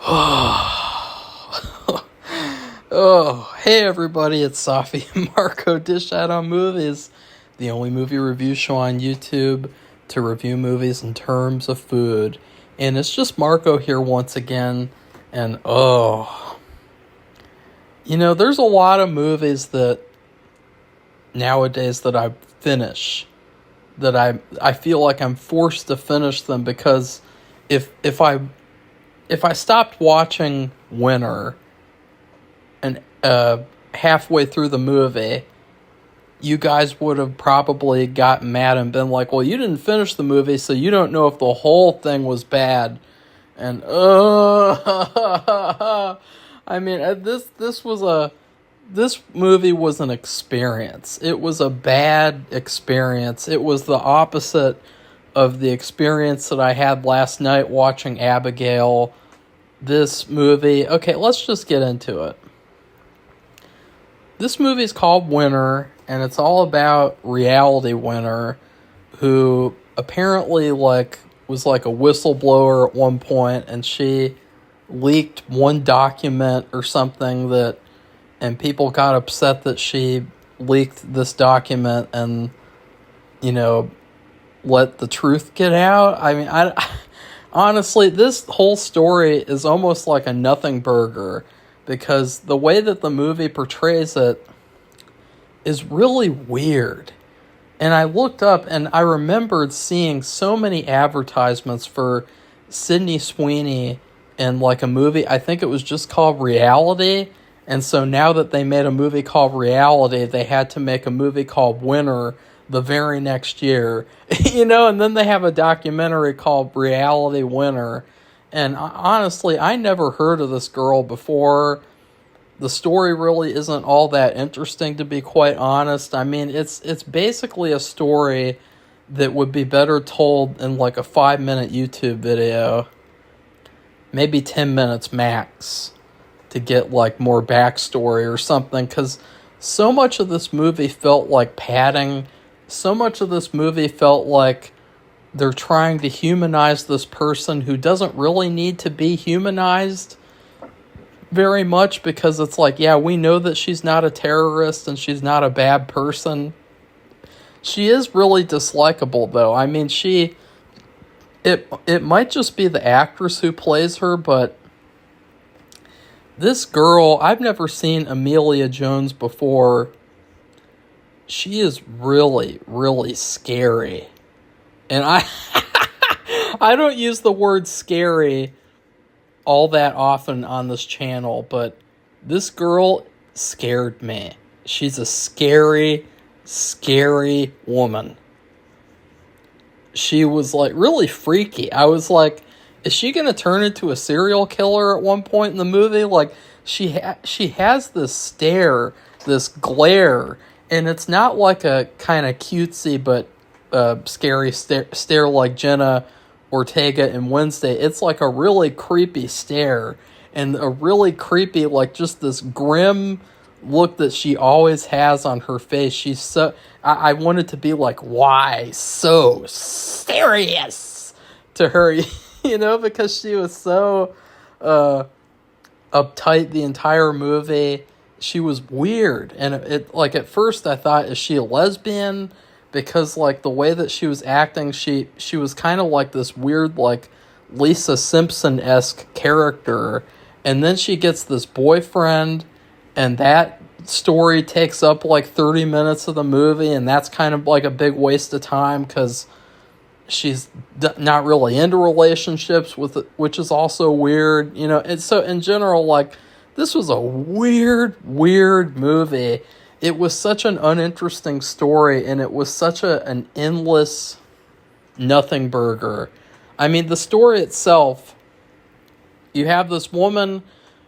Oh, hey everybody, it's Safi and Marco Dish Out on Movies, the only movie review show on YouTube to review movies in terms of food. And it's just Marco here once again, and there's a lot of movies that nowadays that I finish, that I feel like I'm forced to finish them because if I stopped watching Winner and halfway through the movie, you guys would have probably gotten mad and been like, well, you didn't finish the movie, so you don't know if the whole thing was bad. And I mean, this movie was an experience. It was a bad experience. It was the opposite of the experience that I had last night watching Abigail. This movie, okay, let's just get into it. This movie is called Winner, and it's all about reality Winner, who apparently was like a whistleblower at one point, and she leaked one document or something and people got upset that she leaked this document and, let the truth get out. I mean, honestly, this whole story is almost like a nothing burger, because the way that the movie portrays it is really weird. And I looked up and I remembered seeing so many advertisements for Sydney Sweeney in like a movie. I think it was just called Reality. And so now that they made a movie called Reality, they had to make a movie called Winner the very next year. And then they have a documentary called Reality Winner. And honestly, I never heard of this girl before. The story really isn't all that interesting, to be quite honest. I mean, it's basically a story that would be better told in like a 5-minute YouTube video. Maybe 10 minutes max to get like more backstory or something. Because so much of this movie felt like padding. So much of this movie felt like they're trying to humanize this person who doesn't really need to be humanized very much, because it's like, yeah, we know that she's not a terrorist and she's not a bad person. She is really dislikable, though. I mean, it might just be the actress who plays her, but this girl, I've never seen Emilia Jones before. She is really, really scary. And I don't use the word scary all that often on this channel, but this girl scared me. She's a scary, scary woman. She was like really freaky. I was like, is she going to turn into a serial killer at one point in the movie? Like, she has this stare, this glare, and it's not like a kind of cutesy but scary stare like Jenna Ortega in Wednesday. It's like a really creepy stare, and a really creepy, like, just this grim look that she always has on her face. She's so... I wanted to be like, why so serious to her, because she was so uptight the entire movie. She was weird, and it like, at first I thought, is she a lesbian? Because, like, the way that she was acting, she was kind of like this weird, like, Lisa Simpson-esque character. And then she gets this boyfriend, and that story takes up, like, 30 minutes of the movie, and that's kind of, like, a big waste of time, because she's not really into relationships, which is also weird, And so, in general, like, this was a weird, weird movie. It was such an uninteresting story, and it was such an endless nothing burger. I mean, the story itself, you have this woman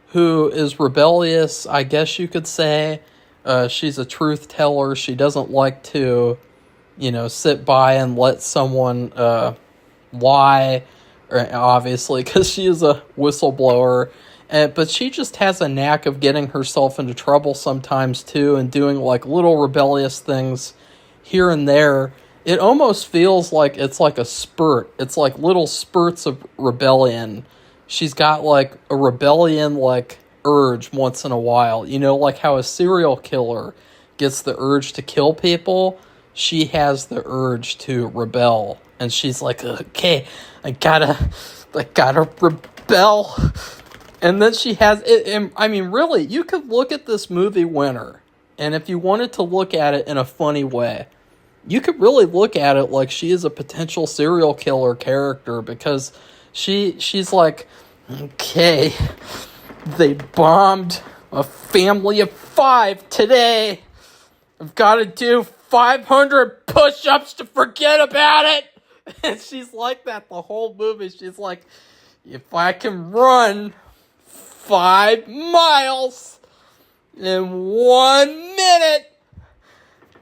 who is rebellious, I guess you could say. She's a truth teller. She doesn't like to, sit by and let someone lie, obviously, because she is a whistleblower. But she just has a knack of getting herself into trouble sometimes, too, and doing, like, little rebellious things here and there. It almost feels like it's like a spurt. It's like little spurts of rebellion she's got like a rebellion like urge once in a while. You know, like how a serial killer gets the urge to kill people, she has the urge to rebel. And she's like, okay, I gotta rebel. And then she has it. And, I mean, really, you could look at this movie Winner, and if you wanted to look at it in a funny way, you could really look at it like she is a potential serial killer character, because she's like, okay, they bombed a family of 5 today. I've got to do 500 push-ups to forget about it. And she's like that the whole movie. She's like, if I can run 5 miles in 1 minute,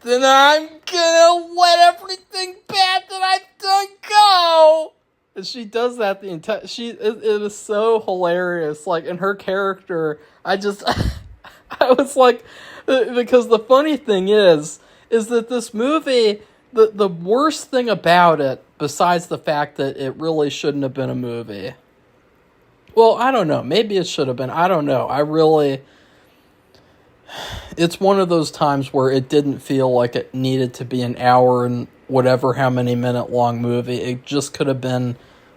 then I'm gonna let everything bad that I've done go. And she does that the entire. It is so hilarious. Like, in her character, I was like, because the funny thing is that this movie, the worst thing about it, besides the fact that it really shouldn't have been a movie. Well, I don't know. Maybe it should have been. I don't know. It's one of those times where it didn't feel like it needed to be an hour and whatever how many minute long movie. It just could have been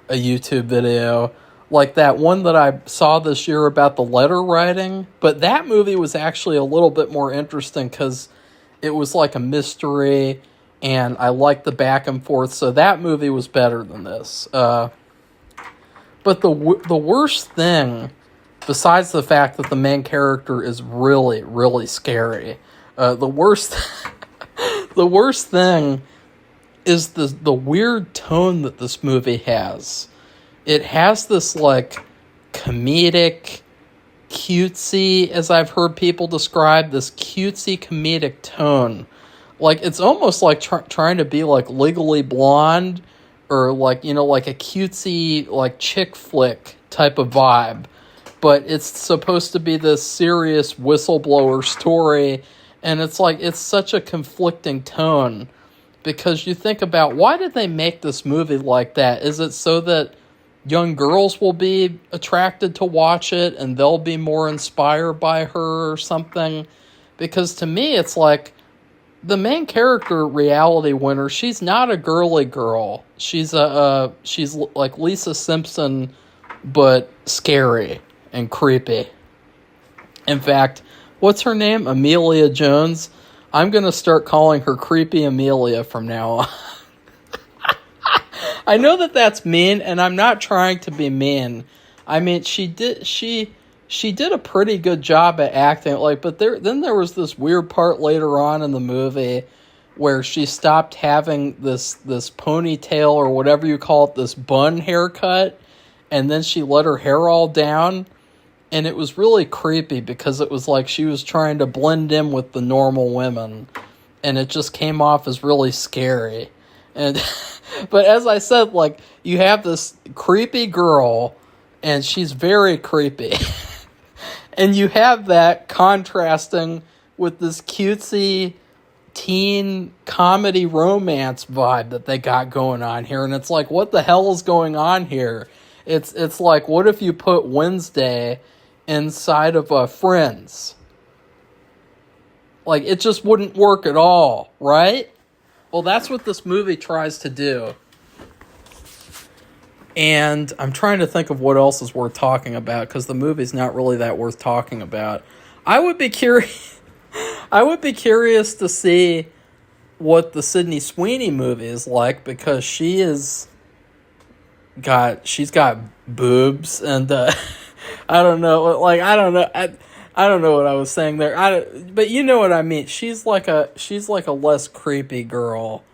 a YouTube video. Like that one that I saw this year about the letter writing. But that movie was actually a little bit more interesting because it was like a mystery and I liked the back and forth. So that movie was better than this. But the worst thing, besides the fact that the main character is really, really scary, the worst thing is the weird tone that this movie has. It has this like comedic, cutesy, as I've heard people describe, this cutesy comedic tone. Like it's almost like trying to be like Legally Blonde, or like, you know, like a cutesy like chick flick type of vibe. But it's supposed to be this serious whistleblower story, and it's like, it's such a conflicting tone, because you think about, why did they make this movie like that? Is it so that young girls will be attracted to watch it and they'll be more inspired by her or something? Because to me, it's like, the main character, Reality Winner, she's not a girly girl. She's she's like Lisa Simpson, but scary and creepy. In fact, what's her name? Emilia Jones. I'm going to start calling her Creepy Emilia from now on. I know that that's mean, and I'm not trying to be mean. I mean, she did a pretty good job at acting, like, but then there was this weird part later on in the movie where she stopped having this ponytail, or whatever you call it, this bun haircut, and then she let her hair all down. And it was really creepy because it was like she was trying to blend in with the normal women. And it just came off as really scary. And but as I said, like, you have this creepy girl, and she's very creepy. And you have that contrasting with this cutesy teen comedy romance vibe that they got going on here. And it's like, what the hell is going on here? It's like, what if you put Wednesday inside of Friends? Like, it just wouldn't work at all, right? Well, that's what this movie tries to do. And I'm trying to think of what else is worth talking about, because the movie's not really that worth talking about. I would be curious to see what the Sydney Sweeney movie is like, because she's got boobs, and I don't know, like, I don't know what I was saying there. But you know what I mean. She's like a less creepy girl.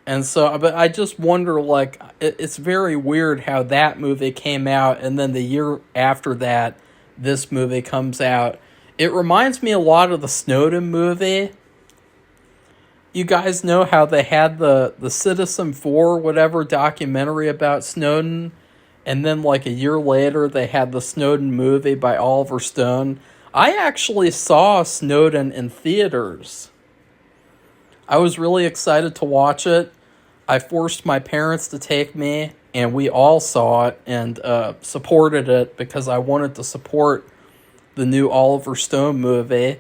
And so, but I just wonder, like, it's very weird how that movie came out, and then the year after that, this movie comes out. It reminds me a lot of the Snowden movie. You guys know how they had the Citizen 4 whatever documentary about Snowden, and then like a year later they had the Snowden movie by Oliver Stone. I actually saw Snowden in theaters. I was really excited to watch it. I forced my parents to take me, and we all saw it and supported it because I wanted to support the new Oliver Stone movie.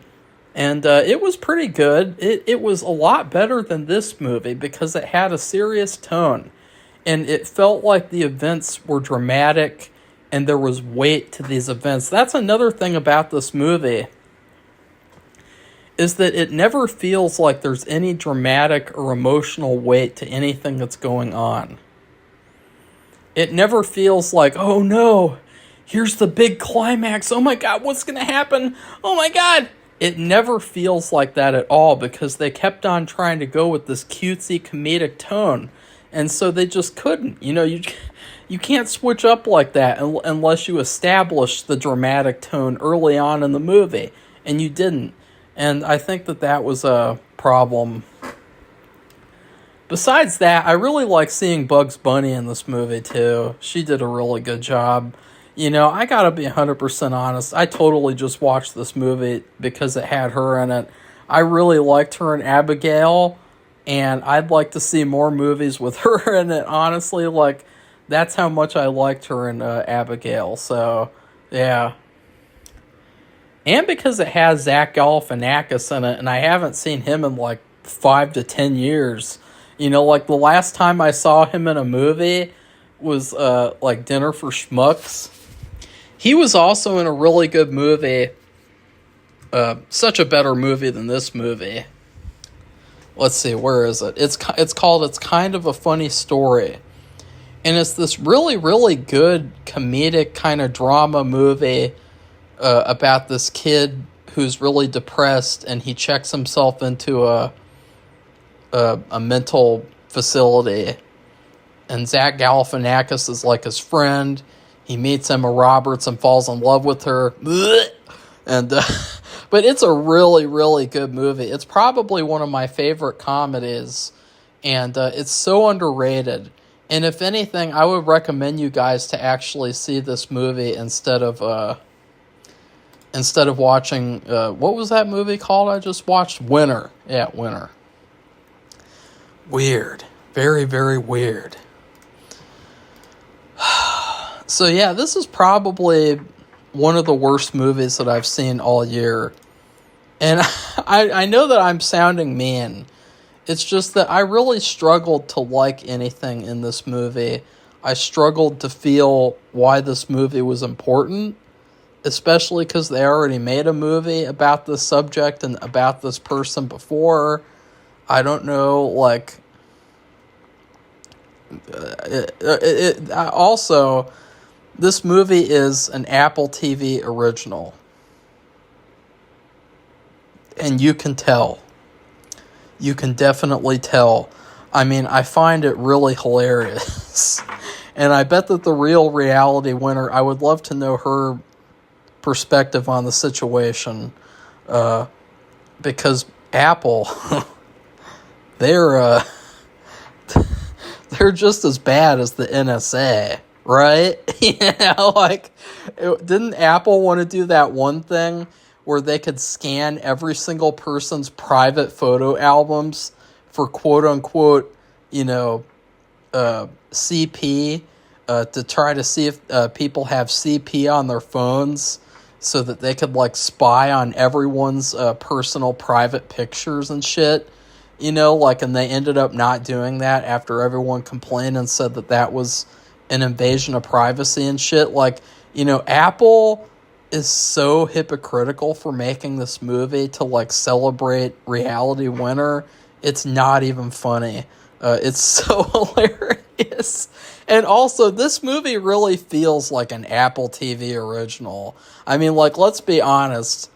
And it was pretty good. It was a lot better than this movie because it had a serious tone. And it felt like the events were dramatic and there was weight to these events. That's another thing about this movie, is that it never feels like there's any dramatic or emotional weight to anything that's going on. It never feels like, oh no, here's the big climax. Oh my God, what's going to happen? Oh my God. It never feels like that at all because they kept on trying to go with this cutesy comedic tone. And so they just couldn't. You can't switch up like that unless you establish the dramatic tone early on in the movie. And you didn't. And I think that was a problem. Besides that, I really like seeing Bugs Bunny in this movie too. She did a really good job. I gotta be 100% honest. I totally just watched this movie because it had her in it. I really liked her in Abigail, and I'd like to see more movies with her in it, honestly. That's how much I liked her in Abigail, so, yeah. And because it has Zach Galifianakis in it, and I haven't seen him in, 5 to 10 years. The last time I saw him in a movie was, Dinner for Schmucks. He was also in a really good movie, such a better movie than this movie. Let's see, where is it? It's called It's Kind of a Funny Story. And it's this really, really good comedic kind of drama movie about this kid who's really depressed, and he checks himself into a mental facility. And Zach Galifianakis is like his friend. He meets Emma Roberts and falls in love with her. And but it's a really, really good movie. It's probably one of my favorite comedies, and it's so underrated. And if anything, I would recommend you guys to actually see this movie instead of watching what was that movie called I just watched? Winner. Yeah, Winner. Weird. Very, very weird. So yeah, this is probably one of the worst movies that I've seen all year. And I know that I'm sounding mean. It's just that I really struggled to like anything in this movie. I struggled to feel why this movie was important, especially because they already made a movie about this subject and about this person before. I don't know, also, this movie is an Apple TV original. And you can tell. You can definitely tell. I mean, I find it really hilarious. And I bet that the real reality winner, I would love to know her perspective on the situation. Because Apple, they're just as bad as the NSA, right? Didn't Apple want to do that one thing where they could scan every single person's private photo albums for quote-unquote, CP, to try to see if people have CP on their phones so that they could, spy on everyone's personal private pictures and shit, and they ended up not doing that after everyone complained and said that was an invasion of privacy and shit. Apple is so hypocritical for making this movie to celebrate Reality Winner. It's not even funny. It's so hilarious. And also, this movie really feels like an Apple TV original. I mean, let's be honest.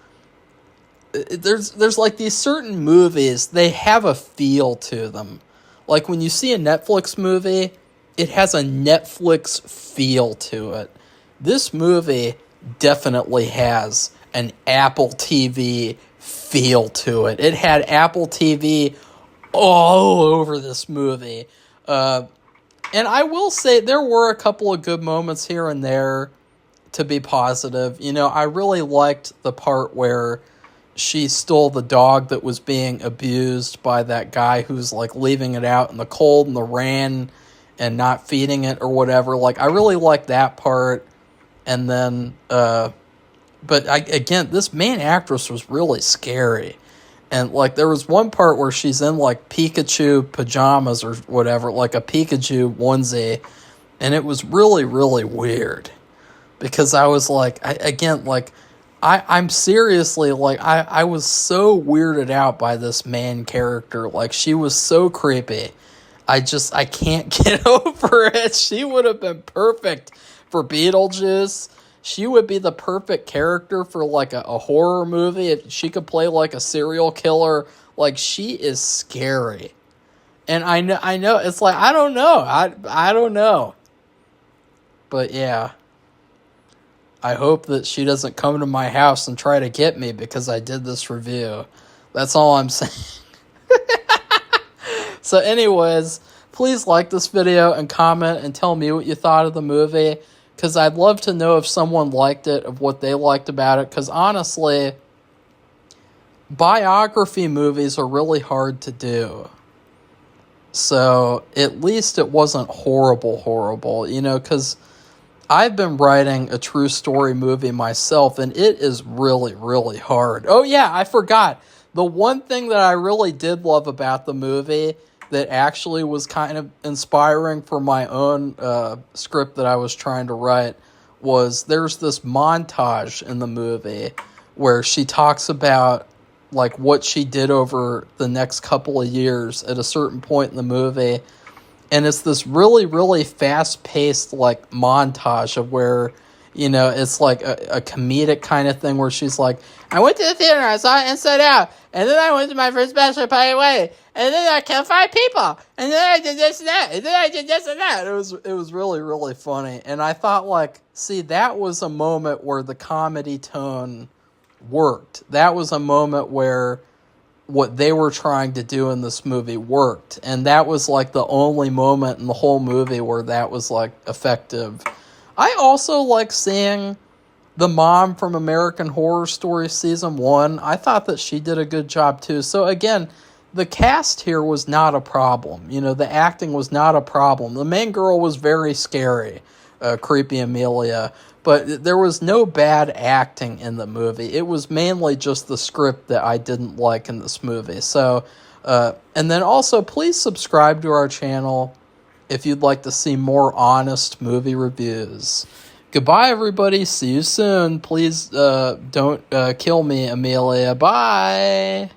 There's these certain movies, they have a feel to them. When you see a Netflix movie, it has a Netflix feel to it. This movie definitely has an Apple TV feel to it. It had Apple TV all over this movie. And I will say there were a couple of good moments here and there to be positive. I really liked the part where she stole the dog that was being abused by that guy who's leaving it out in the cold and the rain and not feeding it or whatever. Like, I really like that part. And then, again, this main actress was really scary. And, like, there was one part where she's in, like, Pikachu pajamas or whatever, like a Pikachu onesie. And it was really, really weird. Because I was like, I'm seriously, like, I was so weirded out by this main character. Like, she was so creepy. I can't get over it. She would have been perfect for Beetlejuice. She would be the perfect character for, like, a horror movie. If she could play, like, a serial killer. Like, she is scary. And I know, it's like, I don't know. I don't know. But, yeah. I hope that she doesn't come to my house and try to get me because I did this review. That's all I'm saying. So anyways, please like this video and comment and tell me what you thought of the movie. Because I'd love to know if someone liked it, of what they liked about it. Because honestly, biography movies are really hard to do. So at least it wasn't horrible, you know, because I've been writing a true story movie myself, and it is really, really hard. Oh, yeah, I forgot. The one thing that I really did love about the movie that actually was kind of inspiring for my own script that I was trying to write was there's this montage in the movie where she talks about, like, what she did over the next couple of years at a certain point in the movie. And it's this really, really fast-paced, like, montage of where, you know, it's like a comedic kind of thing where she's like, I went to the theater, I saw Inside Out, and then I went to my first bachelor party wedding, and then I killed 5 people, and then I did this and that, and then I did this and that. It was really, really funny. And I thought, like, see, that was a moment where the comedy tone worked. That was a moment where what they were trying to do in this movie worked. And that was, like, the only moment in the whole movie where that was, like, effective. I also like seeing the mom from American Horror Story Season 1. I thought that she did a good job, too. So, again, the cast here was not a problem. You know, the acting was not a problem. The main girl was very scary, creepy Emilia. But there was no bad acting in the movie. It was mainly just the script that I didn't like in this movie. So, and then also, please subscribe to our channel if you'd like to see more honest movie reviews. Goodbye, everybody. See you soon. Please don't kill me, Emilia. Bye.